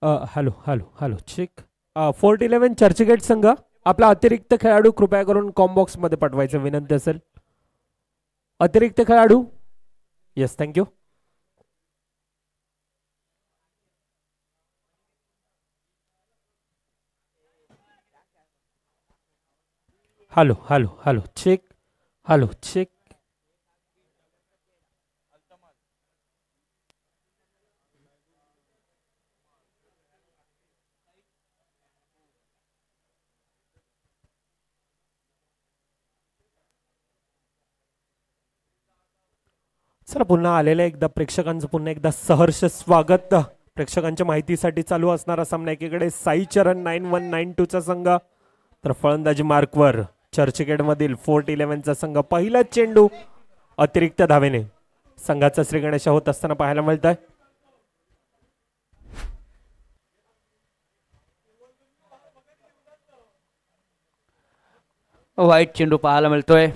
Hello hello hello check. Fort 11 Churchgate संघ आपला अतिरिक्त खेळाडू कृपया करून कॉम्बॉक्स मध्ये पाठवायचं विनंती असेल. अतिरिक्त खेळाडू. Yes thank you. Hello hello hello check. Hello check. चला पुन्हा आलेल्या एकदा प्रेक्षकांचं पुन्हा एकदा सहर्ष स्वागत. प्रेक्षकांच्या माहितीसाठी चालू असणारा सामना एकीकडे साई चरण 9192 चा संघ तर फलंदाजी मार्कवर चर्चगेट मधील फोर्ट 11 चा संघ. पहिला चेंडू अतिरिक्त धावेने संघाचा श्रीगणेश होत असताना पाहायला मिळत आहे. वाईट चेंडू पाहायला मिळतोय.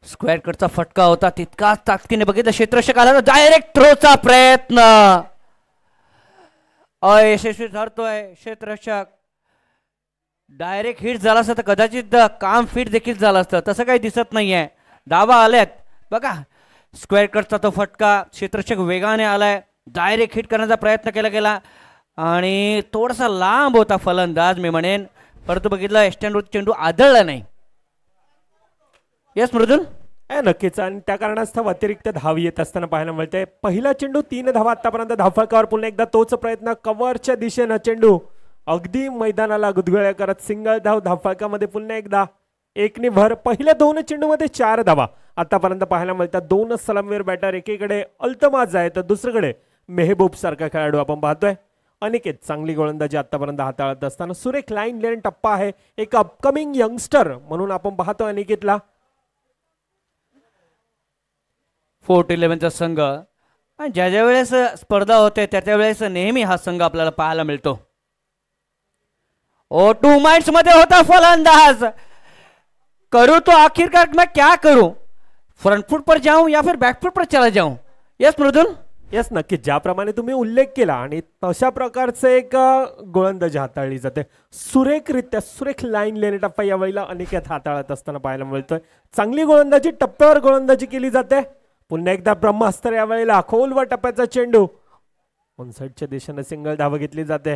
स्क्वेअर कटचा फटका होता तितकाच ताकदीने बघितलं क्षेत्ररक्षक आला डायरेक्ट थ्रोचा प्रयत्न अयशस्वी ठरतोय. क्षेत्ररक्षक डायरेक्ट हिट झाला असतं तर कदाचित काम फिट देखील झालं असतं. तसं काही दिसत नाहीये. धावा आल्यात बघा. स्क्वेअर कटचा तो फटका क्षेत्ररक्षक वेगाने आलाय. डायरेक्ट हिट करण्याचा प्रयत्न केला गेला आणि थोडासा लांब होता फलंदाज मी म्हणेन. परंतु बघितलं एक्सटेंड चेंडू आदळला नाही. येस मृदुल. नक्कीच आणि त्या कारणास्तव अतिरिक्त धाव येत असताना पाहायला मिळते. पहिला चेंडू 3 धावा आतापर्यंत धावफलकावर. पुन्हा एकदा तोच प्रयत्न कव्हरच्या दिशेनं चेंडू अगदी मैदानाला गुदगुळ्या करत सिंगल धाव धावफलकामध्ये पुन्हा एकदा एकने भर. पहिल्या 2 चेंडूमध्ये 4 धावा आतापर्यंत पाहायला मिळतात. 2 सलामीवीर बॅटर एकीकडे अल्तमाज आहे तर दुसरीकडे मेहबूब सारखा खेळाडू आपण पाहतोय. अनिकेत चांगली गोलंदाजी आतापर्यंत हाताळत असताना सुरेख लाईन लेन टप्पा आहे. एक अपकमिंग यंगस्टर म्हणून आपण पाहतोय अनिकेतला. फोर्ट 11 चा संघ ज्या ज्या वेळेस स्पर्धा होते त्या त्या वेळेस नेहमी हा संघ आपल्याला पाहायला मिळतो. ओ 2 माइंड्स मध्ये होता फलंदाज. करूं तो आखिरकार मैं क्या करूं. फ्रंट फुट पर जाऊं या फिर बैक फुट पर चला जाऊं. यस मृदुल. यस नक्की ज्याप्रमाणे तुम्ही उल्लेख केला आणि तशा प्रकारचं एक गोलंदाजी हाताळली जाते. सुरेखरित्या सुरेख लाईन लेने टप्पा यावेळेला अनिकेत हाताळत असताना पाहायला मिळतोय. चांगली गोलंदाजी टप्प्यावर गोलंदाजी केली जाते. पुन्हा एकदा ब्रह्मास्त्र यावेळेला खोलवर टप्प्याचा चेंडू ऑनसाइडच्या दिशेने सिंगल धाव घेतली जाते.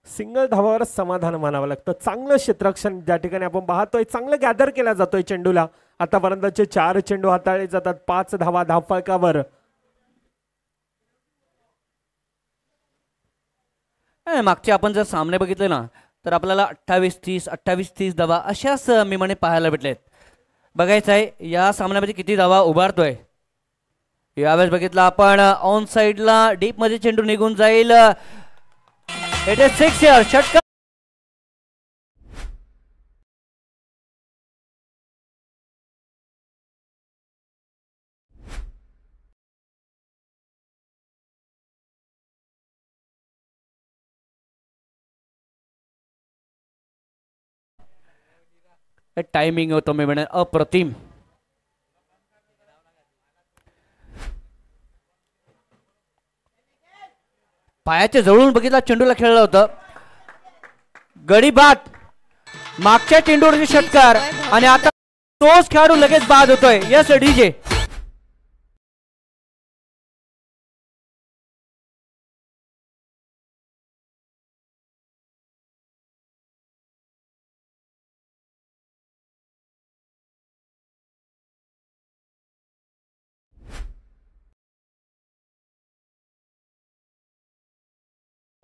सिंगल धावावर समाधान मानावं लागतं. चांगलं क्षेत्ररक्षण ज्या ठिकाणी आपण पाहतोय चांगलं गॅदर केला जातोय चेंडूला. आतापर्यंतचे 4 चेंडू हाताळले जातात. 5 धावा धावफलकावर. मागचे आपण जर सामने बघितले ना तर आपल्याला 28-30 28-30 धावा अशाच मी म्हणे पाहायला भेटलेत. बघायचं आहे या सामन्यामध्ये किती धावा उभारतोय. यावेळेस बघितलं आपण ऑन साइडला डीप मध्ये चेंडू निघून जाईल. इट इज 6 इयर षटकार. टायमिंग होतो मी म्हणेन अप्रतिम. पायाच्या जवळून बघितला चेंडूला खेळलं होतं. गडी बाद. मागच्या चेंडूवरचे षटकार आणि आता तोच खेळाडू लगेच बाद होतोय. Yes DJ.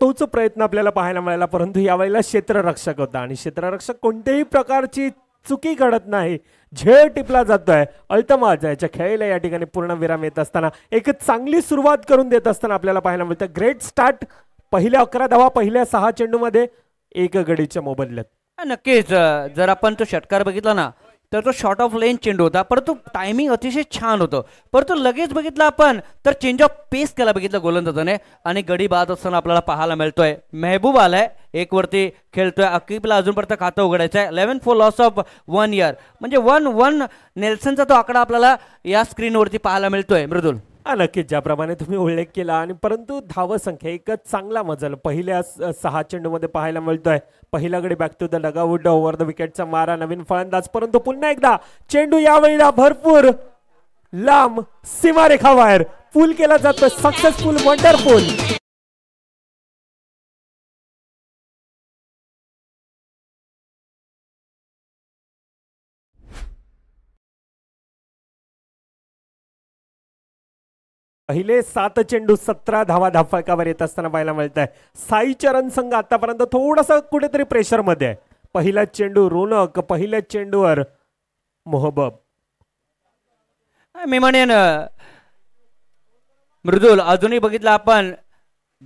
तोच प्रयत्न आपल्याला पाहायला मिळाला परंतु यावेळेला क्षेत्ररक्षक होता आणि क्षेत्ररक्षक कोणत्याही प्रकारची चुकी घडत नाही. झेळ टिपला जातोय. अल्तमाज याच्या खेळीला या ठिकाणी पूर्ण विराम येत असताना एक चांगली सुरुवात करून देत असताना आपल्याला पाहायला मिळतं. Great start. पहिल्या 11 धावा पहिल्या 6 चेंडूमध्ये 1 गडीच्या मोबदल्यात. नक्कीच जर आपण तो षटकार बघितला ना तर तो शॉर्ट ऑफ लेन चेंडू होता परंतु टायमिंग अतिशय छान होतं. परंतु लगेच बघितलं आपण तर चेंज ऑफ पेस केला बघितलं गोलंदाजाने आणि गडी बाद असताना आपल्याला पाहायला मिळतोय. मेहबूब आलाय 1 वरती खेळतोय. अकीबला अजूनपर्यंत खातं उघडायचं आहे. 11 फॉर लॉस ऑफ 1 इयर म्हणजे 1-1 नेल्सनचा तो आकडा आपल्याला या स्क्रीनवरती पाहायला मिळतोय मृदुल. नक्कीच ज्याप्रमाणे तुम्ही उल्लेख केला आणि परंतु धावसंख्या एकच चांगला मजल पहिल्या 6 चेंडूमध्ये पाहायला मिळतोय. पहिला गडी back to the dugout over the विकेटचा मारा नवीन फलंदाज परंतु पुन्हा एकदा चेंडू यावेळेला भरपूर लांब सीमारेखा बाहेर पूल केला जातो. Successful wonderful. पहिले 7 चेंडू 17 धावा धाफळकावर येत असताना पाहायला मिळत आहे. साई चरण संघ आतापर्यंत थोडासा कुठेतरी प्रेशर मध्ये आहे. पहिला चेंडू रोनक, पहिल्या चेंडूवर मोहबब. मी म्हणेन मृदुल अजूनही बघितलं आपण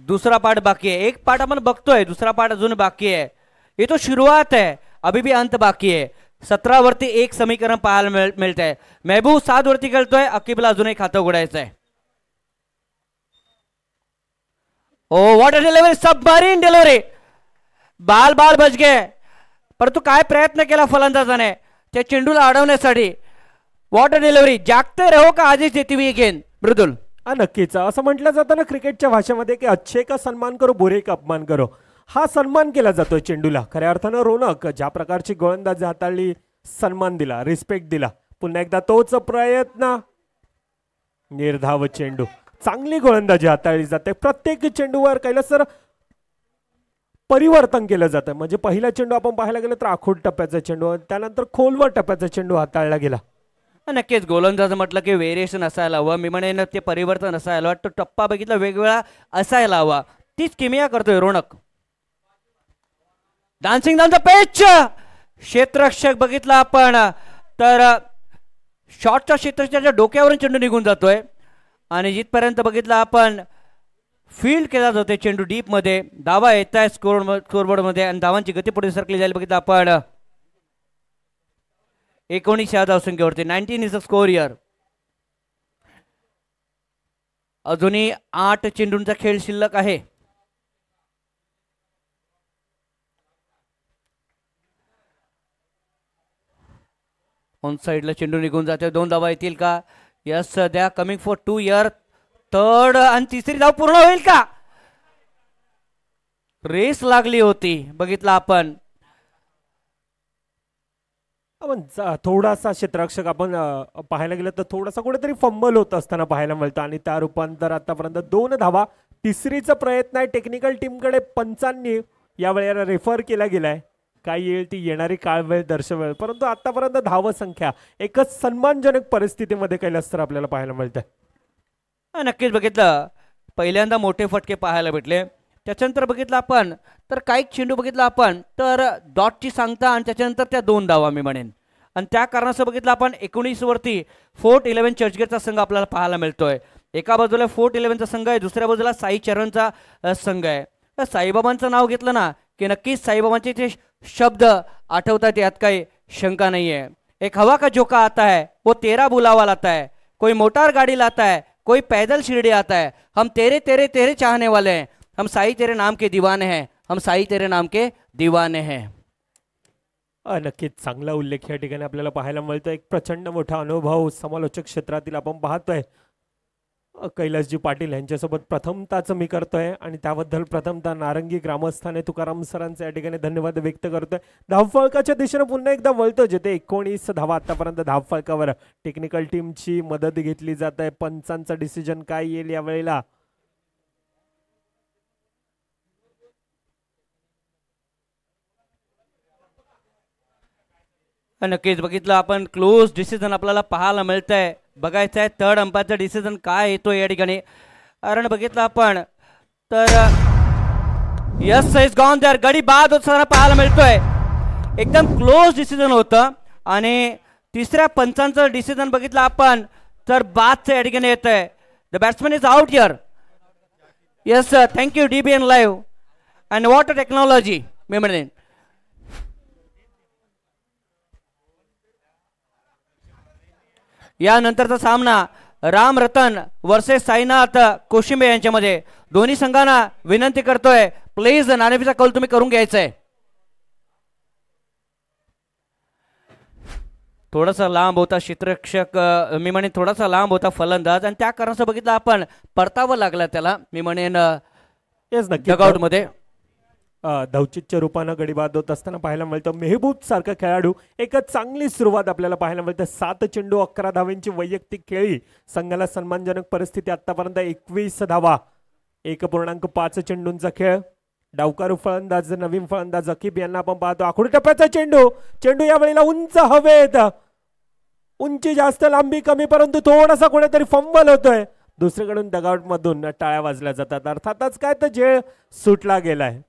दुसरा पार्ट बाकी आहे. एक पार्ट आपण बघतोय, दुसरा पार्ट अजून बाकी आहे. ये तो शुरुआत है, अभी भी अंत बाकी है. 17 वरती एक समीकरण पाहायला मिळत आहे. महबूब 7 वरती खेळतोय, अकिबला अजूनही खातं उघडायचं आहे. Oh what a delivery, submarine delivery. बाल बाल बच गए, परंतु काय प्रयत्न केला फलंदाजाने त्या चेंडूला अडवण्यासाठी. What a delivery. जागते रहो का आधीच देती हुई गेंद. मृदुल नक्कीच असं म्हटलं जातं ना क्रिकेटच्या भाषेमध्ये की अच्छे का सन्मान करो बुरे का अपमान करो. हा सन्मान केला जातोय चेंडूला. खऱ्या अर्थानं रोनक ज्या प्रकारची गोलंदाजी हाताळली, सन्मान दिला, रिस्पेक्ट दिला. पुन्हा एकदा तोच प्रयत्न. निर्धाव चेंडू, चांगली गोलंदाजी हाताळली जाते. प्रत्येक चेंडूवर कैलास सर परिवर्तन केलं जातं. म्हणजे पहिला चेंडू आपण पाहायला गेलं तर आखूड टप्प्याचा चेंडू, त्यानंतर खोलवर टप्प्याचा चेंडू हाताळला गेला. नक्कीच गोलंदाज म्हटलं की व्हेरिएशन असायला हवं. मी म्हणेन ते परिवर्तन असायला हवं. तो टप्पा बघितला वेगवेगळा असायला हवा. तीच किमिया करतोय Ronak. Dancing down the pitch. क्षेत्ररक्षक बघितला आपण तर शॉटच्या क्षेत्ररक्षकाच्या डोक्यावरून चेंडू निघून जातोय आणि जिथपर्यंत बघितला आपण फील्ड केला जातोय चेंडू डीप मध्ये. धावा येत आहे स्कोरबोर्ड मध्ये आणि धावांची गती पुढे सरकली जाईल. बघितलं आपण 19 धावसंख्येवरती. 19 इज अ स्कोर हिअर. अजूनही 8 चेंडूंचा खेळ शिल्लक आहे. ऑन साइडला चेंडू निघून जाते. 2 धावा येतील का. Yes they are coming for 2 here. Third आणि तिसरी धाव पूर्ण होईल का. रेस लागली होती. बघितला आपण थोडासा क्षेत्ररक्षक आपण पाहायला गेलं तर थोडासा कुठेतरी फंबल होत असताना पाहायला मिळतं आणि त्या रूपांतर आतापर्यंत 2 धावा. तिसरीचा प्रयत्न आहे टेक्निकल टीमकडे. पंचांनी या वेळेला रेफर केला गेलाय. काय येईल ती येणारी काळ वेळ दर्शवेल, परंतु आतापर्यंत धाव संख्या एकच सन्मानजनक परिस्थितीमध्ये कैलास तर आपल्याला पाहायला मिळतंय. नक्कीच बघितलं पहिल्यांदा मोठे फटके पाहायला भेटले. त्याच्यानंतर बघितलं आपण तर काही चेंडू बघितला आपण तर डॉटची सांगता आणि त्याच्यानंतर त्या 2 धावा मी म्हणेन. आणि त्या कारणाचं बघितलं आपण 19 वरती फोर्ट 11 चर्चगेटचा संघ आपल्याला पाहायला मिळतोय. एका बाजूला फोर्ट 11चा संघ आहे, दुसऱ्या बाजूला साई चरणचा संघ आहे. साईबाबांचं नाव घेतलं ना की नक्कीच साईबाबांचे ते शब्द आठवतात, यात काही शंका नहीं है. एक हवा का झोंका आता है, वो तेरा बुलावा लाता है. कोई मोटर गाड़ी लाता है, कोई पैदल शिरडी आता है. हम तेरे तेरे तेरे चाहने वाले हैं. हम साई तेरे नाम के दीवाने हैं. हम साई तेरे नाम के दीवाने हैं. नक्कीच चांगला उल्लेख या ठिकाणी आपल्याला पाहायला मिळतो. एक प्रचंड मोठा अनुभव समालोचक क्षेत्रातील आपण पाहतोय. कैलासजी पाटील यांच्यासोबत प्रथमताच मी करतोय आणि त्याबद्दल प्रथमतः नारंगी ग्रामस्थाने तुकाराम सरांचे या ठिकाणी धन्यवाद व्यक्त करतोय. धावफळकाच्या दिशेने पुन्हा एकदा वळतो, जिथे 19 धावा आतापर्यंत धावफळकावर. टेक्निकल टीमची मदत घेतली जात आहे. पंचांचा डिसिजन काय येईल या वेळेला. नक्कीच बघितलं आपण क्लोज डिसिजन आपल्याला पाहायला मिळत आहे. बघायचं आहे थर्ड अंपायरचा डिसिजन काय येतो या ठिकाणी. कारण बघितलं आपण तर यस इज गॉन देअर. गडी बाद होताना पाहायला मिळतोय. एकदम क्लोज डिसिजन होतं आणि तिसऱ्या पंचांचं डिसिजन बघितलं आपण तर बादचं या ठिकाणी येत आहे. The batsman is out here. Yes sir, thank you DBN live and what a technology. मी म्हणेन यानंतरचा सामना राम रतन वर्सेस साईनाथ कोशिंबे यांच्यामध्ये. दोन्ही संघांना विनंती करतोय प्लीज नाणेफीचा कौल तुम्ही करून घ्यायचंय. थोडासा लांब होता क्षेत्ररक्षक, मी म्हणेन थोडासा लांब होता फलंदाज, आणि त्या कारणाचं बघितलं आपण परतावं लागला त्याला, मी म्हणेन येस नक्की डगआउटमध्ये. धवचितच्या रूपानं गडी बाद होत असताना पाहायला मिळतं. मेहबूब सारखा खेळाडू एक चांगली सुरुवात आपल्याला पाहायला मिळते. 7 चेंडू 11 धावांची वैयक्तिक खेळी, संघाला सन्मानजनक परिस्थिती. आतापर्यंत 21 धावा, 1.5 चेंडूंचा खेळ. डावकारू फलंदाज नवीन फलंदाज अकीब यांना आपण पाहतो. आखुडी टप्प्याचा चेंडू, चेंडू यावेळेला उंच हवेत, उंची जास्त लांबी कमी, परंतु थोडासा कुठेतरी फंबल होतोय. दुसरीकडून डगआउट मधून टाळ्या वाजल्या जातात. अर्थातच काय तर झेळ सुटला गेलाय.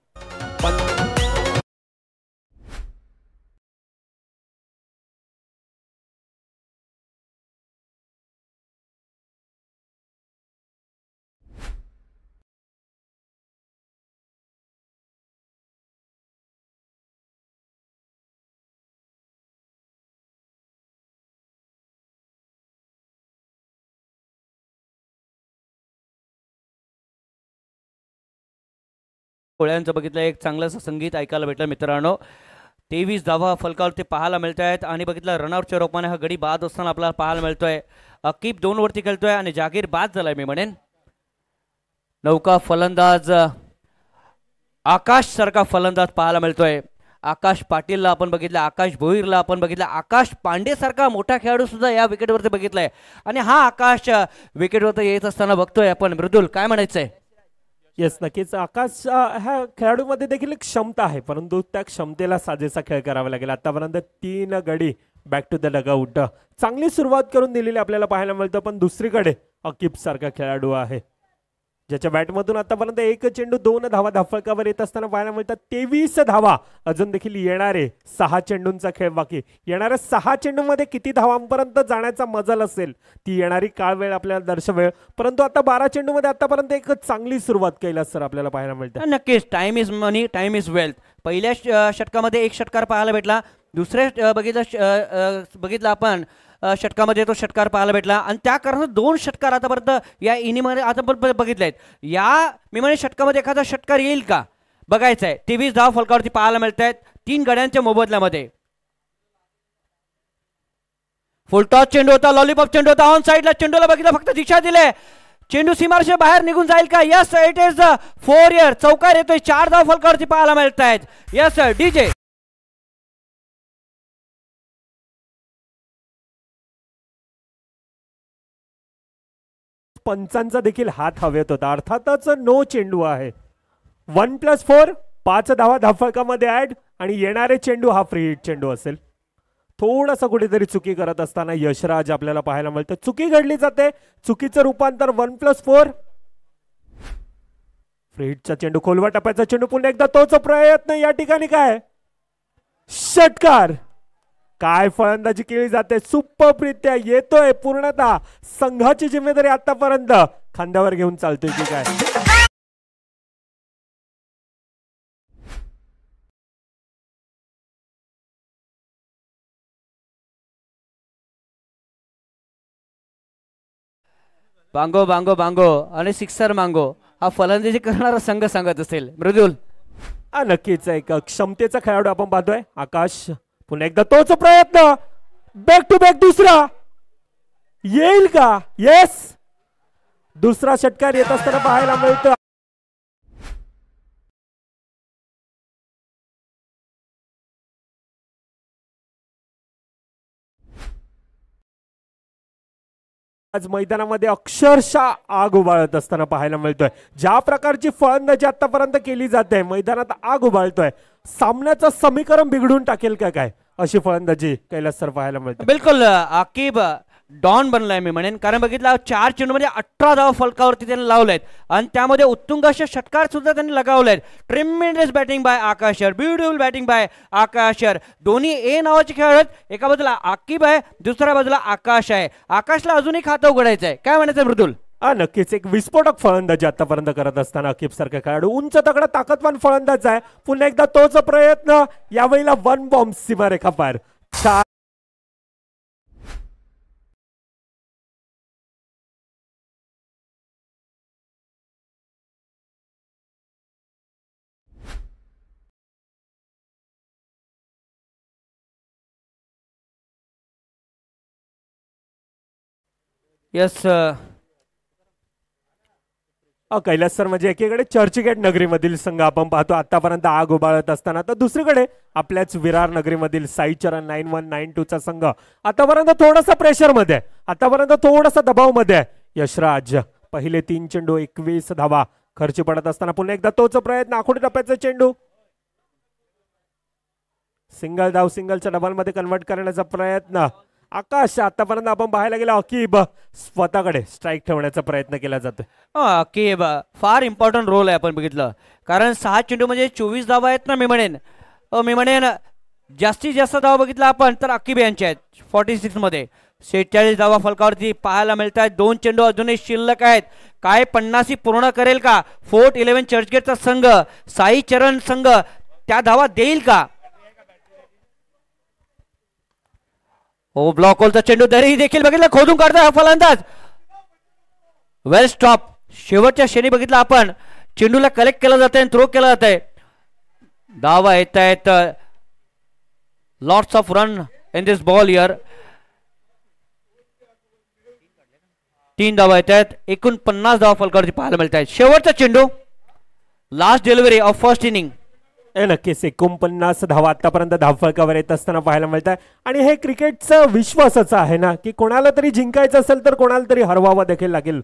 कोळ्यांचं बघितलं एक चांगलंसं संगीत ऐकायला भेटलं मित्रांनो. 23 धावा फलकावरती पाहायला मिळत आहेत, आणि बघितलं रनआउटच्या रूपाने हा गडी बाद असताना आपल्याला पाहायला मिळतोय. अकीब 2 वरती खेळतोय आणि जागीर बाद झालाय, मी म्हणेन. नौका फलंदाज आकाश सारखा फलंदाज पाहायला मिळतोय. आकाश पाटीलला आपण बघितलं, आकाश भोईरला आपण बघितलं, आकाश पांडे सारखा मोठा खेळाडू सुद्धा या विकेटवरती बघितलाय. आणि हा आकाश विकेटवरती येत असताना बघतोय आपण. मृदुल, काय म्हणायचंय? येस नक्कीच. आकाश ह्या खेळाडूमध्ये देखील एक क्षमता आहे, परंतु त्या क्षमतेला साजेसा खेळ करावा लागेल. आतापर्यंत 3 गडी बॅक टू द डगआउट, चांगली सुरुवात करून दिलेली आपल्याला पाहायला मिळतं. पण दुसरीकडे अकीब सारखा खेळाडू आहे, ज्याच्या बॅटमधून आतापर्यंत 1 चेंडू 2 धावा धाफळकावर येत असताना पाहायला मिळतात. 23 धावा अजून देखील येणारे 6 चेंडूंचा खेळ बाकी. येणाऱ्या 6 चेंडूमध्ये किती धावांपर्यंत जाण्याचा मजल असेल ती येणारी काळ वेळ आपल्याला दर्शवेल. परंतु आता 12 चेंडूमध्ये आतापर्यंत एक चांगली सुरुवात केली सर आपल्याला पाहायला मिळतं. नक्कीच. Time is money, time is wealth. पहिल्या षटकामध्ये 1 षटकार पाहायला भेटला. दुसऱ्या बघितलं आपण षटकामध्ये तो षटकार पाहायला भेटला, आणि त्या कारणानं 2 षटकार आतापर्यंत या इनिंगमध्ये आता बघितलेत. या मी म्हणजे षटकामध्ये एखादा षटकार येईल का बघायचं आहे. 23 धाव फलकावरती पाहायला मिळत आहेत 3 गड्यांच्या मोबदल्यामध्ये. फुलटॉस चेंडू होता, लॉलीपॉप चेंडू होता, ऑन साईडला चेंडूला बघितलं, फक्त दिशा दिले, चेंडू सीमारेषे बाहेर निघून जाईल का? Yes, it is 4 year. चौकार येतोय. 4 धाव फलकावरती पाहायला मिळत आहेत. Yes DJ. पंचांचा देखील हात हवेत होता. अर्थातच नो चेंडू आहे. 1+4 5 धावा धाफळकामध्ये ऍड, आणि येणारे चेंडू हा फ्री हिट चेंडू असेल. थोडासा कुठेतरी चुकी करत असताना यशराज आपल्याला पाहायला मिळतं. चुकी घडली जाते, चुकीचं रूपांतर 1+4. फ्री हिटचा चेंडू, खोलवा टप्प्याचा चेंडू, पुन्हा एकदा तोच प्रयत्न. या ठिकाणी काय षटकार, काय फलंदाजी केली जाते, सुपरप्रित्या येतोय. पूर्णतः संघाची जिम्मेदारी आतापर्यंत खांद्यावर घेऊन चालतोय की काय. बांगो बांगो बांगो आणि सिक्सर मांगो हा फलंदाजी करणारा संघ सांगत असेल. मृदुल, नक्कीच एक क्षमतेचा खेळाडू आपण पाहतोय. आकाश, पुन्हा एकदा तोच प्रयत्न, बॅक टू बॅक दुसरा येईल का? येस, दुसरा षटकार येत असताना पाहायला मिळतं. आज मैदानामध्ये अक्षरशः आग उबाळत असताना पाहायला मिळतोय. ज्या प्रकारची फलंदाजी आतापर्यंत केली जाते, मैदानात आग उबाळतोय. सामन्याचं समीकरण बिघडून टाकेल का काय अशी फलंदाजी कैलास सर पाहायला मिळते. बिलकुल. आकिब डॉन बनलाय मी म्हणेन, कारण बघितलं 4 चेंडूमध्ये 18 धावा फलकावरती त्यांनी लावलेत, आणि त्यामध्ये उत्तुंग असे षटकार सुद्धा त्यांनी लगावलेत. Tremendous batting by Akashar, beautiful batting by Akashar. दोन्ही ए नावाचे खेळाडू आहेत. एका बाजूला आकिब आहे, दुसऱ्या बाजूला आकाश आहे. आकाशला अजूनही खातं उघडायचं आहे. काय म्हणायचं मृदुल? नक्कीच एक विस्फोटक फलंदाजी आतापर्यंत करत असताना अकीब सारखा खेळाडू, उंच तगडा ताकदवान फलंदाज आहे. पुन्हा एकदा तोच प्रयत्न, यावेळेला 1 बॉम्ब सीमारेखा पार. यस कैलास सर, म्हणजे एकीकडे चर्चगेट नगरीमधील संघ आपण पाहतो आतापर्यंत आग उबाळत असताना, तर दुसरीकडे आपल्याच विरार नगरीमधील साई चरण 9192 चा संघ आतापर्यंत थोडासा प्रेशर मध्ये आहे, आतापर्यंत थोडासा दबाव मध्ये आहे. यशराज पहिले 3 चेंडू 21 धावा खर्ची पडत असताना पुन्हा एकदा तोच प्रयत्न, आखोडी टप्प्याचा चेंडू, सिंगल धाव, सिंगलच्या डबल मध्ये कन्वर्ट करण्याचा प्रयत्न. आकाश आतापर्यंत आपण पाहायला गेला अकीब स्वतःकडे स्ट्राईक ठेवण्याचा प्रयत्न केला जातो. की फार इम्पॉर्टंट रोल आहे आपण बघितलं, कारण 6 चेंडू म्हणजे 24 धावा आहेत ना. मी म्हणेन जास्तीत जास्त धावा बघितला आपण तर अकीब यांचे आहेत 46 मध्ये. 46 धावा फलकावरती पाहायला मिळत आहेत. 2 चेंडू अजूनही शिल्लक आहेत. काय 50 पूर्ण करेल का फोर्ट 11 चर्चगेटचा संघ? साई चरण संघ त्या धावा देईल का? हो, ब्लॉक होलचा चेंडू तरी देखील बघितलं, खोदून काढताय हा फलंदाज. वेल स्टॉप. शेवटच्या क्षणी बघितलं आपण, चेंडूला कलेक्ट केला जात आहे, थ्रो केला जात आहे. धावा येत आहेत. Lots of run in this ball here. 3 धावा येत आहेत. 49 धावा फलकावरती पाहायला मिळत आहेत. शेवटचा चेंडू, last delivery of first inning. नक्कीच 49 धावा आतापर्यंत धावफलकावर येत असताना पाहायला मिळत आहे. आणि हे क्रिकेटचं विश्वासाचं आहे ना, की कोणाला तरी जिंकायचं असेल तर कोणाला तरी हरवावं देखील लागेल,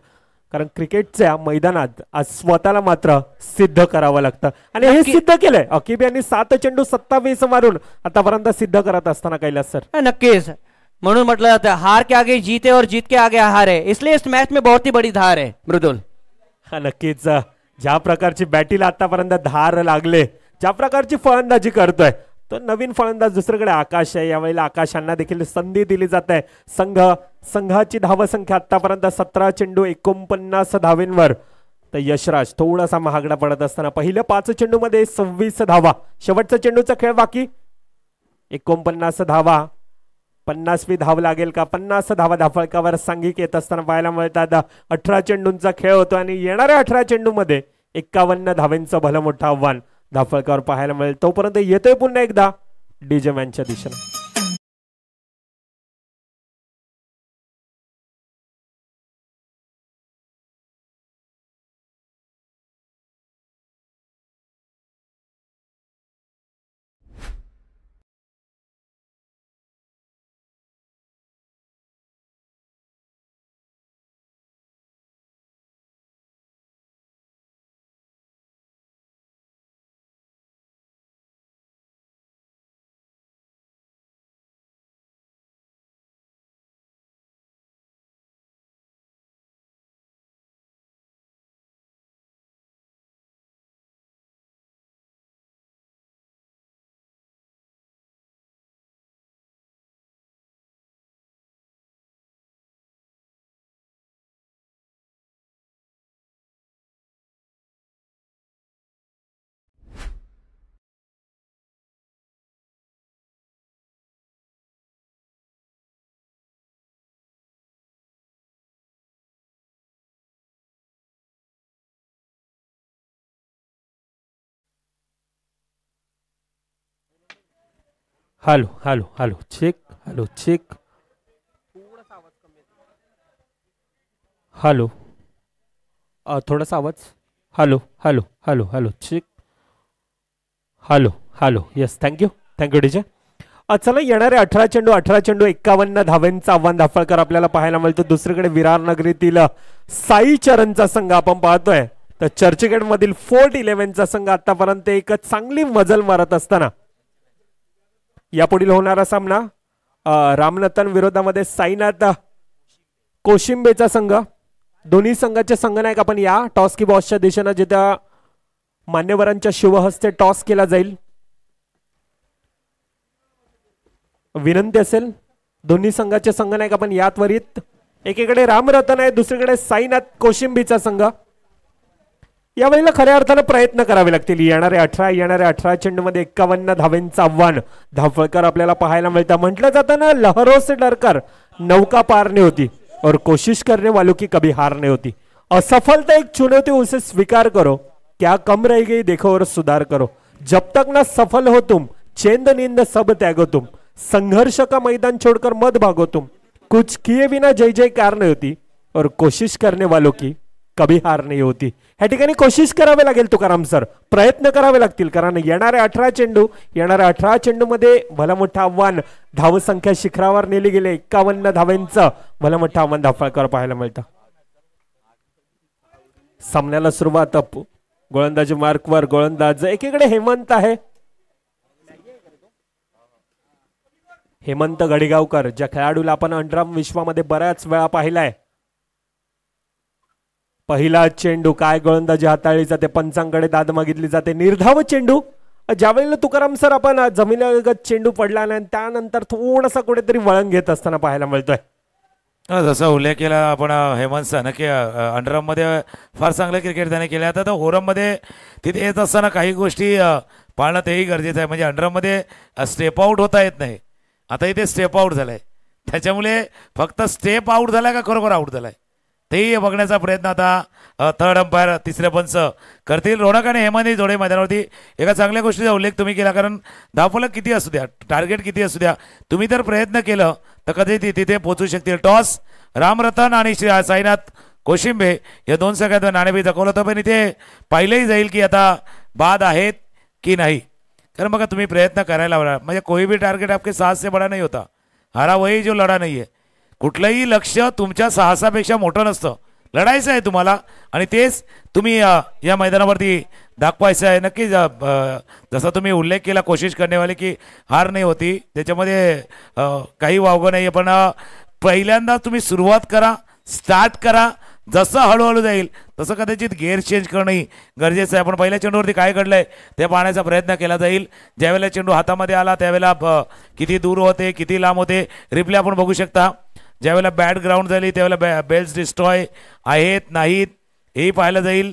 कारण क्रिकेटच्या मैदानात आज स्वतःला मात्र सिद्ध करावं लागतं आणि हे सिद्ध केलंय. अकीब यांनी 7 चेंडू 27 मारून आतापर्यंत सिद्ध करत असताना कैलास सर. नक्कीच, म्हणून म्हटलं जातं हार के आगे जीते और जीत के आगे हार है, इसलिए इस मैच में बहुत ही बड़ी धार है. मृदुल, हा नक्कीच, ज्या प्रकारची बॅटीला आतापर्यंत धार लागले, ज्या प्रकारची फलंदाजी करतोय तो नवीन फलंदाज दुसरीकडे आकाश आहे. यावेळेला आकाशांना देखील संधी दिली जात आहे. संघाची धावसंख्या आतापर्यंत 17 चेंडू 49 धावेंवर. तर यशराज थोडासा महागडा पडत असताना पहिल्या 5 चेंडू मध्ये 26 धावा. शेवटचा चेंडूचा खेळ बाकी. 49 धावा, 50वी धाव लागेल का? 50 धावा धावफलकावर सांघिक येत असताना पाहायला मिळतात. 18 चेंडूंचा खेळ होतो आणि येणाऱ्या 18 चेंडू मध्ये 51 धावेंचं भलं मोठं आव्हान धावफलकावर पाहायला मिळेल. तोपर्यंत येतोय पुन्हा एकदा डीजे मॅनच्या दिशेने. Hello hello hello check. Hello check. Hello, थोडासा आवाज. Hello hello hello hello check. Hello hello. Yes, thank you thank you DJ. चला, येणारे 18 चेंडू 51 धावेंचं आव्हान धावफलकर आपल्याला पाहायला मिळतो. दुसरीकडे विरार नगरीतील साई चरणचा संघ आपण पाहतोय, तर चर्चगेट मधील फोर्ट 11चा संघ आतापर्यंत एक चांगली मजल मारत असताना यापुढील होणारा सामना रामनतन विरोधामध्ये साईनाथ कोशिंबेचा संघ. दोन्ही संघाचे संघनायक आपण या टॉस की बॉसच्या दिशेनं जिथे मान्यवरांच्या शिवहस्ते टॉस केला जाईल विनंती असेल. दोन्ही संघाचे संघनायक आपण या त्वरित. एकीकडे रामरतन आहे, दुसरीकडे साईनाथ कोशिंबीचा संघ. यावेळेला खऱ्या अर्थानं प्रयत्न करावे लागतील. येणारे 18 चेंडूमध्ये 51 धावेंचं आव्हान धावफलकर आपल्याला पाहायला मिळतं. म्हटलं जातं ना, लहरों से डरकर नौका पार नहीं होती और कोशिश करने वालों की कभी हार नहीं होती. असफलता एक चुनौती, उसे स्वीकार करो. क्या कम रह गई देखो और सुधार करो. जब तक ना सफल हो तुम, चेंद नींद सब त्यागो तुम. संघर्ष का मैदान छोड़कर मत भागो तुम. कुछ किए बिना जय जयकार नहीं होती. और कोशिश करने वालों की कभी हार नाही होती. ह्या ठिकाणी कोशिश करावे लागेल तुकाराम सर, प्रयत्न करावे लागतील, कारण येणारे 18 चेंडू मध्ये भला मोठं आव्हान, धावसंख्या शिखरावर नेली गेले. 51 धावांचं भला मोठं आव्हान धाफळकर पाहायला मिळतं. सामन्याला सुरुवात. गोलंदाजी मार्कवर गोलंदाज एकीकडे हेमंत आहे, हेमंत गडिगावकर, ज्या खेळाडूला आपण अंडरआर्म विश्वामध्ये बऱ्याच वेळा पाहिलाय. पहिला चेंडू, काय गोलंदाजी हाताळली जाते, पंचांकडे दाद मागितली जाते. निर्धाव चेंडू, ज्यावेळेला तुकाराम सर आपण जमिनीलगत चेंडू पडला आणि त्यानंतर थोडासा कुठेतरी वळण घेत असताना पाहायला मिळतोय. जसा उल्लेख केला आपण हेमंत नक्की अंडरआर्म मध्ये फार चांगलं क्रिकेट त्याने केलं. आता होरम मध्ये तिथे येत असताना काही गोष्टी पाळणं तेही गरजेचं आहे. म्हणजे अंडरआर्म मध्ये स्टेप आउट होता येत नाही, आता इथे स्टेप आउट झालाय, त्याच्यामुळे फक्त स्टेप आउट झालाय का खरोखर आउट झालाय तेही बघण्याचा प्रयत्न आता थर्ड अंपायर तिसरे पंच करतील. रोनक आणि हेमंत जोडे मैदानावरती. एका चांगल्या गोष्टीचा उल्लेख तुम्ही केला, कारण धावफलक किती असू द्या, टार्गेट किती असू द्या, तुम्ही जर प्रयत्न केलं तर कधी तिथे पोहोचू शकतील. टॉस रामरतन आणि साईनाथ कोशिंबे या दोन सगळ्यात नाणेफेक दाखवलं होतं, पण इथे पाहिलंही जाईल की आता बाद आहेत की नाही. कारण बघा तुम्ही प्रयत्न करायला हवा, म्हणजे कोई भी टार्गेट आपके साहस से बडा नाही होता, हारा वही जो लढा नाही आहे. कुठलंही लक्ष तुमच्या साहसापेक्षा मोठं नसतं, लढायचं आहे तुम्हाला आणि तेच तुम्ही या मैदानावरती दाखवायचं आहे. नक्कीच जसा तुम्ही उल्लेख केला कोशिश करण्यावाले की हार नाही होती, त्याच्यामध्ये काही वावगं नाही आहे. पण पहिल्यांदा तुम्ही सुरुवात करा, स्टार्ट करा, जसं हळूहळू जाईल तसं कदाचित गेअर चेंज करणंही गरजेचं आहे. पण पहिल्या चेंडूवरती काय घडलंय ते पाहण्याचा प्रयत्न केला जाईल. ज्यावेळेला चेंडू हातामध्ये आला त्यावेळेला किती दूर होते, किती लांब होते, रिप्ले आपण बघू शकता. ज्यावेळेला बॅट ग्राउंड झाली त्यावेळेला बेल्स डिस्ट्रॉय आहेत नाहीत हेही पाहायला जाईल,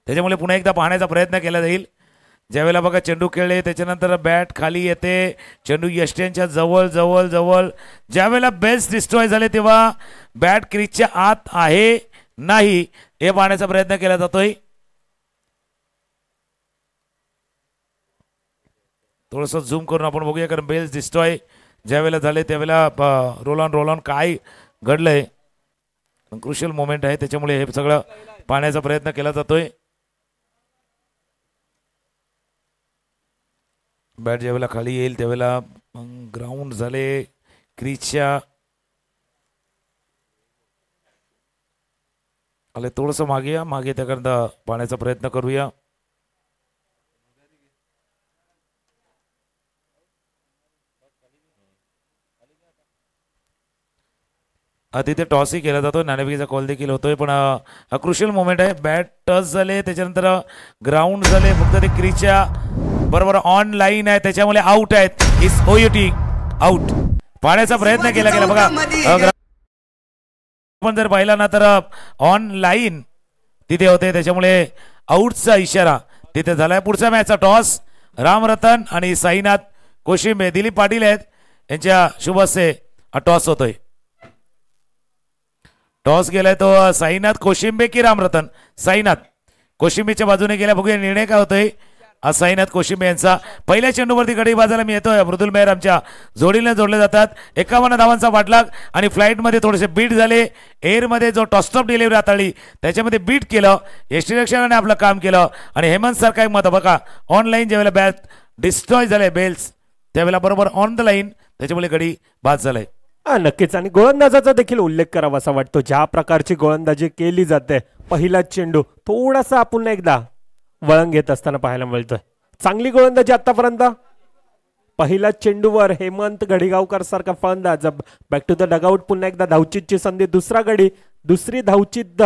त्याच्यामुळे पुन्हा एकदा पाहण्याचा प्रयत्न केला जाईल. ज्यावेळेला बघा चेंडू खेळले त्याच्यानंतर बॅट खाली येते, चेंडू यष्ट्यांच्या जवळ जवळ जवळ, ज्यावेळेला बेल्स डिस्ट्रॉय झाले तेव्हा बॅट क्रीजच्या आत आहे नाही हे पाहण्याचा प्रयत्न केला जातोय. थोडंसं झूम करून आपण बघूया, कारण बेल्स डिस्ट्रॉय ज्यावेळेला झाले त्यावेळेला रोल ऑन काय घडलंय, क्रुशियल मोमेंट आहे, त्याच्यामुळे हे सगळं पाहण्याचा प्रयत्न केला जातोय. बॅट ज्यावेळेला खाली येईल त्यावेळेला ग्राउंड झाले क्रीजच्या आले, थोडंसं मागे त्याकरता पाहण्याचा प्रयत्न करूया. तिथे टॉसही केला जातो, नाणेफेकीचा कॉल देखील होतोय, पण हा क्रुशियल मोमेंट आहे. बॅट टच झाले त्याच्यानंतर ग्राउंड झाले, फक्त ते क्रीजच्या बरोबर ऑन लाईन आहे त्याच्यामुळे आउट आहेत. इस ओयूटी आउट पाहण्याचा प्रयत्न केला गेला. बघा आपण जर पाहिला ना तर ऑन लाईन तिथे होते त्याच्यामुळे आउटचा इशारा तिथे झालाय. पुढचा मॅचचा टॉस रामरतन आणि साईनाथ कोशिंबे, दिलीप पाटील आहेत यांच्या शुभ हस्ते हा टॉस होतोय. टॉस गेलाय तो साईनाथ कोशिंबे की रामरतन, साईनाथ कोशिंबेच्या बाजूने गेला. बघूया निर्णय काय होतोय. साईनाथ कोशिंबे यांचा पहिल्या चेंडूवरती गडी बाजाला मी येतोय. मृदुल मेहर आमच्या जोडीने जोडले जातात. 51 धावांचा पाठलाग आणि फ्लाईटमध्ये थोडेसे बीट झाले. एअरमध्ये जो टॉस्टॉप डिलिव्हरी हाताळली त्याच्यामध्ये बीट केलं, यष्टीरक्षकाने आपलं काम केलं आणि हेमंत सर काय मत बघा, ऑनलाईन ज्यावेळेला बॅट डिस्ट्रॉय झाले बेल्स त्यावेळेला बरोबर ऑन द लाईन, त्याच्यामुळे गडी बाद झालाय. नक्कीच. आणि गोलंदाजाचा देखील उल्लेख करावा असा वाटतो, ज्या प्रकारची गोलंदाजी केली जाते. पहिला चेंडू थोडासा पुन्हा एकदा वळण घेत असताना पाहायला मिळतोय. चांगली गोलंदाजी आतापर्यंत. पहिल्या चेंडूवर हेमंत गडिगावकर सारखा फलंदाज बॅक टू द डगआउट, पुन्हा एकदा धावचीतची संधी. दुसरा गडी, दुसरी धावचीत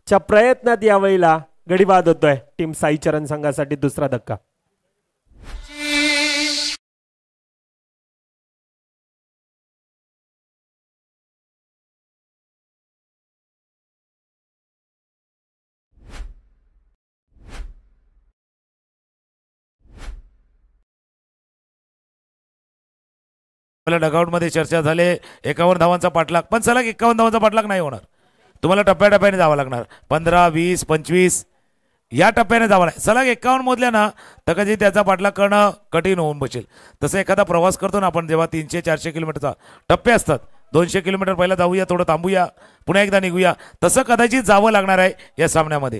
च्या प्रयत्नात यावेळेला गडी बाद होतोय टीम साई चरण संघासाठी. दुसरा धक्का. डगआउट मध्ये चर्चा झाले 51 धावांचा पाठलाग, पण चला 51 धावांचा पाठलाग नाही होणार, तुम्हाला टप्प्याटप्प्याने जावं लागणार. 15, 20, 25 या टप्प्याने जावं लागेल. सलग 51 मोजल्या ना तर कधी त्याचा पाठलाग करणं कठीण होऊन बसेल. तसं एखादा प्रवास करतो ना आपण, जेव्हा 300-400 किलोमीटरचा टप्पे असतात 200 किलोमीटर पहिला जाऊया, थोडं थांबूया, पुन्हा एकदा निघूया, तसं कदाचित जावं लागणार आहे या सामन्यामध्ये.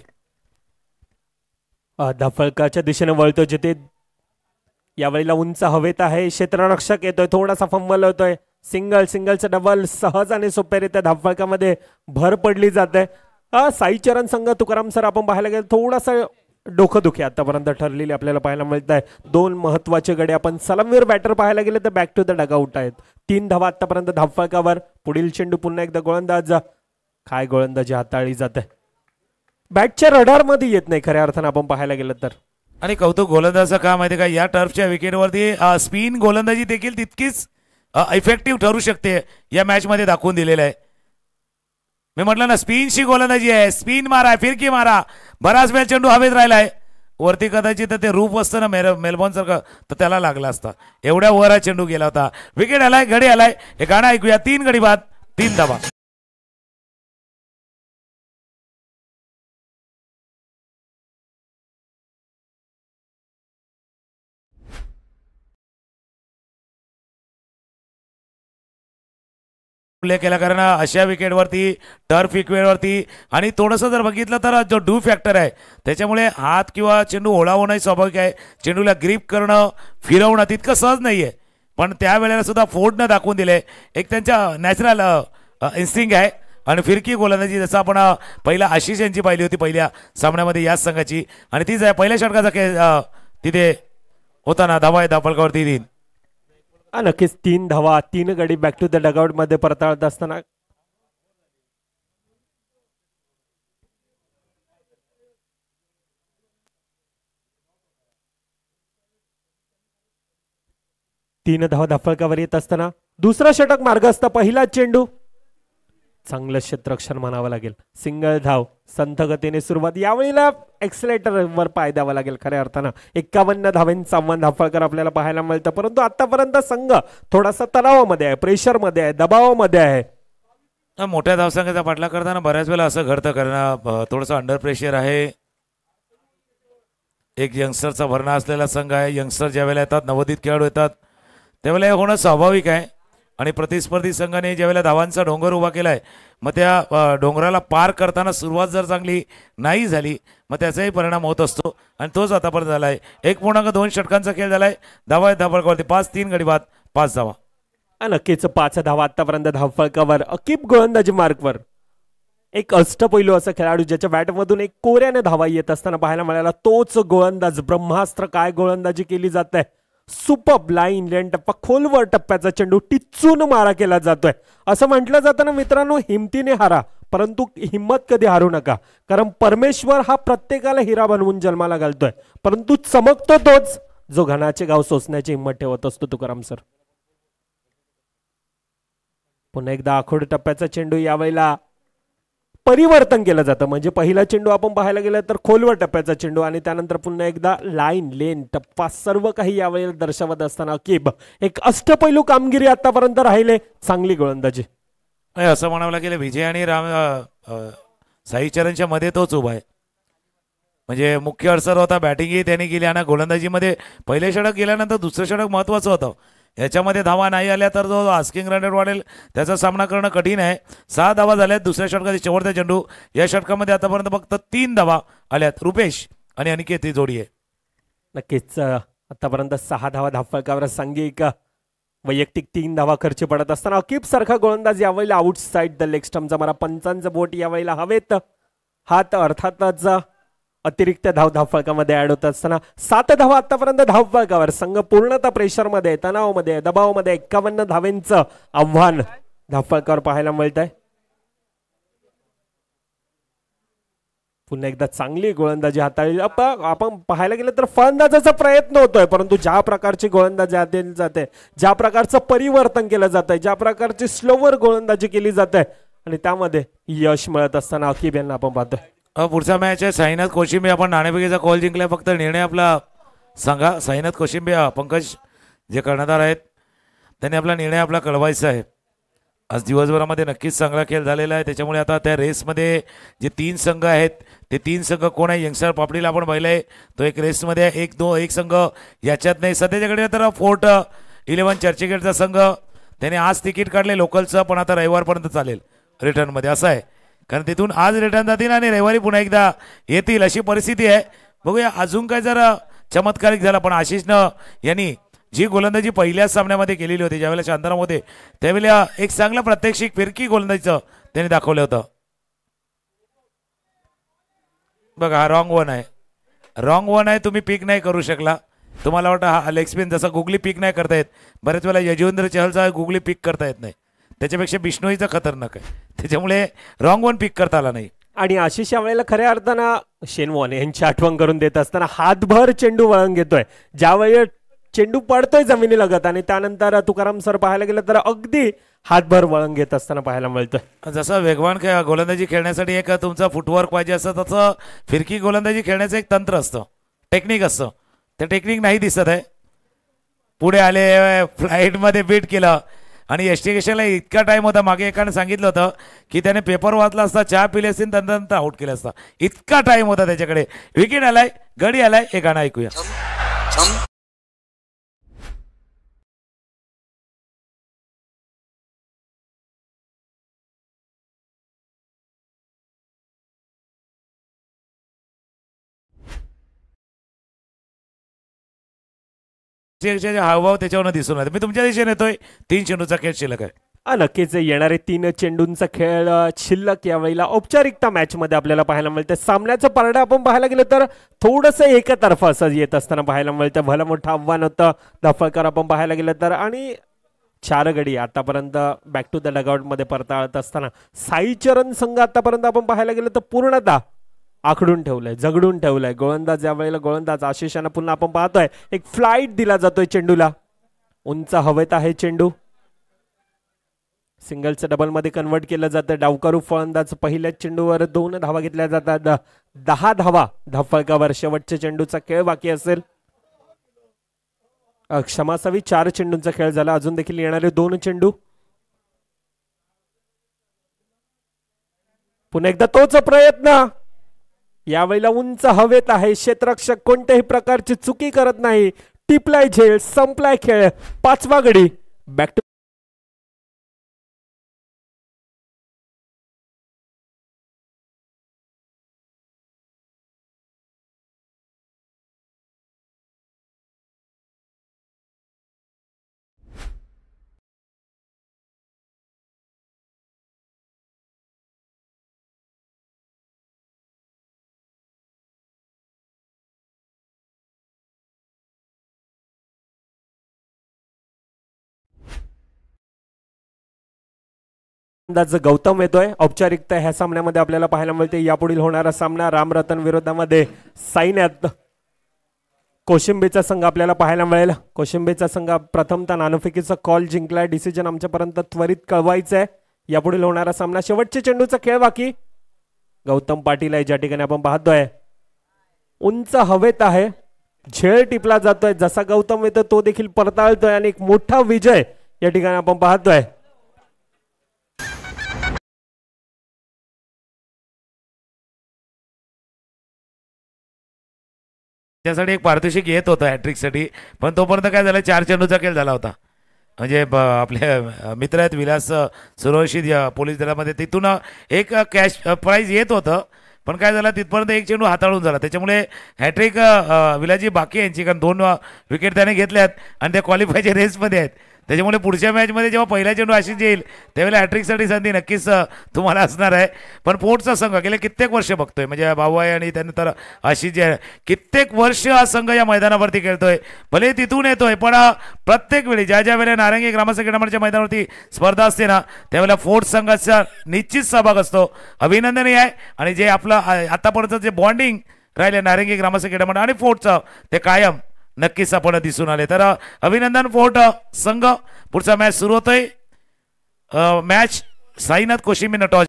धाफळकाच्या दिशेने वळतो जिथे यावेळेला उंच हवेत आहे. क्षेत्ररक्षक येतोय, थोडासा फंबल होतोय. सिंगलचं डबल सहज आणि सोप्यारित्या धाफळकामध्ये भर पडली जाते. साईचरण संघ तुकाराम सर आपण पाहायला गेलं थोडासा डोकंदुखी आतापर्यंत ठरलेली आपल्याला पाहायला मिळत आहे. 2 महत्वाचे गडे आपण सलामीवर बॅटर पाहायला गेले तर बॅक टू द डगआउट आहेत. 3 धावा आतापर्यंत धाफळकावर. पुढील चेंडू पुन्हा एकदा गोलंदाज, काय गोलंदाजी हाताळली जाते, बॅटच्या रडार मध्ये येत नाही खऱ्या अर्थानं आपण पाहायला गेलं तर. आणि कौतुक गोलंदाजाचं काम माहिती का, या टर्फच्या विकेटवरती स्पिन गोलंदाजी देखील तितकीच इफेक्टिव्ह ठरू शकते या मॅच मध्ये दाखवून दिलेलं आहे. मी म्हटलं ना स्पिनची गोलंदाजी आहे, स्पिन मारा, फिरकी मारा, बराच वेळ चेंडू हवेत राहिलाय वरती. कदाचित ते रूप असतं ना मेलबॉर्न सारखं तर त्याला लागला असता, एवढ्या वर हा चेंडू गेला होता. विकेट आलाय, गडी आलाय, हे गाणं ऐकूया. 3 गडी बाद, 3 धावा. प्ले केला, कारण अशा विकेटवरती, टर्फ विकेटवरती आणि थोडंसं जर बघितलं तर जो डू फॅक्टर आहे त्याच्यामुळे हात किंवा चेंडू ओढावणं स्वाभाविक आहे. चेंडूला ग्रीप करणं, फिरवणं तितकं सहज नाहीये, पण त्यावेळेला सुद्धा फोडणं दाखवून दिले. एक त्यांच्या नॅचरल इन्स्टिंग आहे. आणि फिरकी गोलंदाजी जसं आपण पहिला आशिष यांची पाहिली होती पहिल्या सामन्यामध्ये याच संघाची, आणि तीच आहे पहिल्या षटकाचा तिथे होता ना धावा आहे धाफळकावरती 3. नक्कीच 3 धावा, 3 गडी बॅक टू द डगआउट मध्ये परताळत असताना तीन धावा धाफळकावर येत असताना दुसरा षटक मार्ग असता. पहिला चेंडू, चांगलं क्षेत्ररक्षण म्हणावं लागेल. सिंगल धाव, संथ गतीने सुरुवात. यावेळेला एक्सलेटर वर पाय द्यावा लागेल खऱ्या अर्थानं. 51 धावांचं आव्हान धाफळकर आपल्याला पाहायला मिळतं, परंतु आतापर्यंत संघ थोडासा तणावामध्ये आहे, प्रेशरमध्ये आहे, दबावामध्ये आहे. मोठ्या धावसंख्येचा पाठलाग करताना बऱ्याच वेळा असं घडतं, कारण थोडंसं अंडर प्रेशर आहे. एक यंगस्टरचा भरणा असलेला संघ आहे. यंगस्टर ज्यावेळेला येतात, नवोदित खेळाडू येतात, त्यावेळेला हे होणं स्वाभाविक आहे. आणि प्रतिस्पर्धी संघाने ज्यावेळेला धावांचा डोंगर उभा केलाय, मग त्या डोंगराला पार करताना सुरुवात जर चांगली नाही झाली मग त्याचाही परिणाम होत असतो, आणि तोच आतापर्यंत झालाय. 1.2 षटकांचा खेळ झालाय. धावा आहेत धाफळकावरती 5, 3 गडी बाद, 5 धावा. नक्कीच 5 धावा आतापर्यंत धाफळकावर. अकीब गोलंदाजी मार्कवर एक अष्टपैलू असा खेळाडू ज्याच्या बॅटमधून एक कोऱ्याने धावा येत असताना पाहायला मिळाला, तोच गोलंदाज. ब्रह्मास्त्र काय गोलंदाजी केली जाते. सुपर लाईन लेन टप्पा, खोलवर टप्प्याचा चेंडू टिचून मारा केला जातोय. असं म्हटलं जातं ना मित्रांनो, हिमतीने हारा परंतु हिम्मत कधी हारू नका, कारण परमेश्वर हा प्रत्येकाला हिरा बनवून जन्माला घालतोय, परंतु चमकतो तोच जो घनाचे गाव सोसण्याची हिंमत ठेवत असतो. तुकाराम सर, पुन्हा एकदा आखोड टप्प्याचा चेंडू. यावेळेला परिवर्तन केलं जातं, म्हणजे पहिला चेंडू आपण पाहायला गेलं तर खोलवर टप्प्याचा चेंडू, आणि त्यानंतर पुन्हा एकदा लाईन लेन टप्पा, सर्व काही यावेळेला दर्शवत असताना अकीब एक अष्टपैलू कामगिरी आतापर्यंत राहिले. चांगली गोलंदाजी असं म्हणावं लागेल. विजय आणि साईचरणच्या मध्ये तोच उभा आहे. म्हणजे मुख्य अडसर होता, बॅटिंगही त्यांनी केली आणि गोलंदाजीमध्ये पहिले षटक गेल्यानंतर दुसरं षटक महत्वाचं होतं. याच्यामध्ये धावा नाही आल्या तर जो आस्किंग रन रेट वाढेल त्याचा सामना करणं कठीण आहे. 6 धावा झाल्यात दुसऱ्या षटकाचे शेवटचा चेंडू. या षटकामध्ये आतापर्यंत फक्त 3 धावा आल्यात. रुपेश आणि अनिकेत ही जोडी आहे. नक्कीच आतापर्यंत 6 धावा धाफळकावर. सांघिक वैयक्तिक 3 धावा खर्च पडत असताना अकीब सारखा गोलंदाज यावेळेला आउटसाइड द लेग स्टम्पचा मारा. पंचांचं बोट यावेळेला हवेत. हात अर्थातच अतिरिक्त धाव धावफलकामध्ये ऍड होत असताना 7 धावा आतापर्यंत धावफलकावर. संघ पूर्णतः प्रेशरमध्ये, तणावामध्ये, दबावामध्ये. 51 धावेंचं आव्हान धावफलकावर पाहायला मिळत आहे. पुन्हा एकदा चांगली गोलंदाजी हाताळली. आपण पाहायला गेलं तर फलंदाजाचा प्रयत्न होतोय, परंतु ज्या प्रकारची गोलंदाजी हाताळली जाते, ज्या प्रकारचं परिवर्तन केलं जातंय, ज्या प्रकारची स्लोवर गोलंदाजी केली जाते आणि त्यामध्ये यश मिळत असताना अकीब यांना आपण पाहतोय. पुढचा मॅच आहे साईनाथ कोशिंबे. आपण नाणेफेकीचा कॉल जिंकलाय, फक्त निर्णय आपला सांगा. साईनाथ कोशिंबे, पंकज जे कर्णधार आहेत त्यांनी आपला निर्णय आपला कळवायचा आहे. आज दिवसभरामध्ये नक्कीच चांगला खेळ झालेला आहे, त्याच्यामुळे आता त्या रेसमध्ये जे 3 संघ आहेत ते 3 संघ कोण आहे. यंगस्टर पापडीला आपण पाहिलंय, तो एक रेसमध्ये आहे. एक संघ याच्यात नाही सध्याच्याकडे. तर फोर्ट 11 चर्चगेटचा संघ त्याने आज तिकीट काढले लोकलचं, पण आता रविवारपर्यंत चालेल रिटर्नमध्ये, असं आहे. कारण तिथून आज रिटर्न जातील आणि रविवारी पुन्हा एकदा येतील अशी परिस्थिती आहे. बघूया अजून काय जरा चमत्कारिक झाला. पण आशिषनं यांनी जी गोलंदाजी पहिल्याच सामन्यामध्ये केलेली होती, ज्यावेळेला शांताराम होते त्यावेळेला एक चांगला प्रात्यक्षिक फिरकी गोलंदाजीचं त्यांनी दाखवलं होतं. बघा हा रॉंग वन आहे, रॉंग वन आहे. तुम्ही पिक नाही करू शकला. तुम्हाला वाटतं हा लेग स्पिन जसा गुगली पिक नाही करता येत, बऱ्याच वेळेला यजुवेंद्र चहलचा गुगली पिक करता येत नाही, त्याच्यापेक्षा बिश्नोईचा खतरनाक आहे, त्याच्यामुळे रॉंग वन पिक करता आला नाही. आणि आशिष यावेळेला खऱ्या अर्थानं शेन वॉर्न यांची आठवण करून देत असताना हातभर चेंडू वळण घेतोय. ज्यावेळी चेंडू पडतोय जमिनी लगत आणि त्यानंतर तुकाराम सर पाहायला गेलं तर अगदी हातभर वळण घेत असताना पाहायला मिळतोय. जसं वेगवान गोलंदाजी खेळण्यासाठी एक तुमचं फुटवर्क पाहिजे असतं, तसं फिरकी गोलंदाजी खेळण्याचं एक तंत्र असतं, टेक्निक असतं. ते टेक्निक नाही दिसत आहे. पुढे आले, फ्लाईटमध्ये बीट केलं आणि एस्टिगेशनला इतका टाइम होता. मागे एकाने सांगितलं होतं की त्याने पेपर वाचला असता, चहा पिले असतील, नंतर आउट केलं असता. इतका टाइम होता त्याच्याकडे. विकेट आलाय, गडी आलाय. हे गाणं ऐकूया. हावभाव त्याच्यावर दिसून आले. मी तुमच्या दिशेने येतोय. 3 चेंडूचा खेळ शिल्लक आहे. नक्कीच येणारे 3 चेंडूंचा खेळ शिल्लक यावेळेला औपचारिकता मॅच मध्ये आपल्याला पाहायला मिळते. सामन्याचं पारडं आपण पाहायला गेलं तर थोडंसं एकतर्फा असं येत असताना पाहायला मिळतं. भलं मोठं आव्हान होतं दाफळकर आपण पाहायला गेलं तर. आणि 4 गडी आतापर्यंत बॅक टू द डगआउट मध्ये परताळत असताना साईचरण संघ आतापर्यंत आपण पाहायला गेलं तर पूर्णतः आखडून ठेवलंय, झगडून ठेवलंय. गोलंदाज यावेळेला गोलंदाज आशिषानं पुन्हा आपण पाहतोय एक फ्लाईट दिला जातोय चेंडूला. उंच हवेत आहे चेंडू. सिंगलचं डबल मध्ये कन्वर्ट केलं जातं. डावकरू फलंदाज पहिल्याच चेंडूवर 2 धावा घेतल्या जातात. 10 धावा धाफळकावर. शेवटच्या चेंडूचा खेळ बाकी असेल. क्षमासावी 4 चेंडूंचा खेळ झाला. अजून देखील येणारे 2 चेंडू. पुन्हा एकदा तोच प्रयत्न. यावेळेला उंच हवेत आहे. क्षेत्ररक्षक कोणत्याही प्रकारची चुकी करत नाही. टिपलाय झेल, संपलाय खेळ. 5वा गडी. बॅक टू गौतम येतोय. औपचारिकता ह्या सामन्यामध्ये आपल्याला पाहायला मिळते. यापुढील होणारा सामना रामरतन विरोधामध्ये साईनाथ कोशिंबेचा संघ आपल्याला पाहायला मिळेल. कोशिंबेचा संघ प्रथमतः नाणेफेकीचा कॉल जिंकलाय. डिसिजन आमच्यापर्यंत त्वरित कळवायचं आहे. यापुढील होणारा सामना शेवटच्या चेंडूचा खेळ बाकी. गौतम पाटील आहे ज्या ठिकाणी आपण पाहतोय. उंच हवेत आहे. झेळ टिपला जातोय. जसा गौतम येतो तो देखील परताळतोय आणि एक मोठा विजय या ठिकाणी आपण पाहतोय. त्यासाठी एक पारितोषिक येत होतं हॅट्रिकसाठी, पण तोपर्यंत काय झालं, 4 चेंडूचा खेळ झाला होता. म्हणजे आपले मित्र आहेत विलास सुरवशी पोलीस दलामध्ये, तिथून एक कॅश प्राईज येत होतं. पण काय झालं, तिथपर्यंत 1 चेंडू हाताळून झाला. त्याच्यामुळे हॅट्रिक विलाजी बाकी यांची, कारण 2 विकेट त्याने घेतल्यात आणि त्या क्वालिफायच्या रेसमध्ये आहेत. त्याच्यामुळे पुढच्या मॅचमध्ये जेव्हा पहिला चेंडू आशिष येईल त्यावेळेला हॅट्रिकसाठी संधी नक्कीच तुम्हाला असणार आहे. पण पोर्टचा संघ गेले कित्येक वर्ष बघतोय, म्हणजे भाऊ आहे आणि त्यानंतर आशिष जे आहे, कित्येक वर्ष हा संघ या मैदानावरती खेळतोय. भले तिथून येतोय, पण प्रत्येक वेळी ज्या ज्या वेळेला नारंगी ग्रामस्थ क्रीडामंडळाच्या मैदानावरती स्पर्धा असते ना, त्यावेळेला फोर्ट संघाचा निश्चित सहभाग असतो. अभिनंदनीय आहे. आणि जे आपलं आतापर्यंत जे बॉन्डिंग राहिले नारंगी ग्रामस्थ क्रीडामंडळ आणि फोर्टचं, ते कायम नक्कीच आपण दिसून आले. तर अभिनंदन फोर्ट संघ. पुढचा मॅच सुरू होतोय. Match Sainath कोशिंबीनं toss